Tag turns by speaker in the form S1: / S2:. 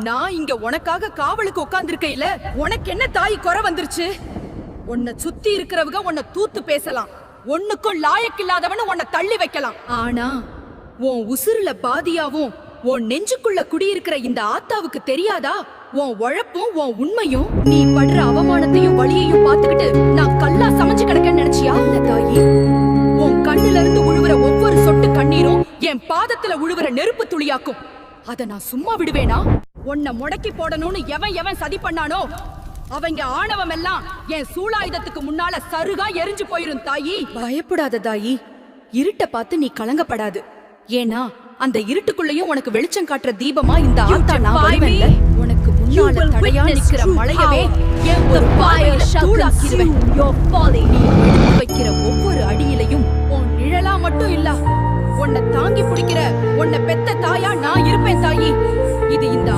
S1: நான் இங்க உனக்காக காவலுக்கு உட்கார்ந்திருக்கையில உனக்கு என்ன தாய் குறை வந்துருச்சு? உன்னை சுத்தி இருக்கிறவங்க உன்னை தூத்து பேசலாம், ஒண்ணுக்கும் லாயக்கில்லாதவனு உன்னை தள்ளி வைக்கலாம். ஆனா உன் உசுருல பாதியாவும் உன் நெஞ்சுக்குள்ள குடியிருக்கிற இந்த ஆத்தாவுக்கு தெரியாதா உன் உழைப்பும் உன் உண்மையும்? நீ படுற அவமானத்தையும் வலியையும் பார்த்துக்கிட்டு நான் கல்லா சமைச்சு கிடக்கன்னு நினைச்சியா? இல்ல தாயி, உன் கண்ணுல இருந்து உழுவுற ஒவ்வொரு சொட்டு கண்ணீரும் என் பாதத்துல உழுவுற நெருப்பு துளியாக்கும். அத நான் சும்மா விடுவேனா? உன்னை முடக்கி போடணும்னு எவன் எவன் சதி பண்ணானோ அவங்க ஆணவம் எல்லாம் என் சூளாயுதத்துக்கு முன்னால சருகா எரிஞ்சு போயிரும் தாயி. பயப்படாத தாயி, இருட்ட பார்த்து நீ கலங்கப்படாது. ஏன்னா அந்த இருட்டுக்குள்ளேயும் உனக்கு வெளிச்சம் காட்டுற தீபமா இந்த ஆத்தா நான் வருவேன்ல. உனக்கு முன்னால தடையா நிக்கிற மலையவே என் ஒரு பார்வையில தூளாக்கிடுவேன். நீ எடுத்து வைக்கிற ஒவ்வொரு அடியிலையும் உன் நிழலா மட்டும் இல்ல, உன்னை தாங்கி பிடிக்கிற உன்னை பெத்த தாயா நான் இருப்பேன் தாயி. இது இந்த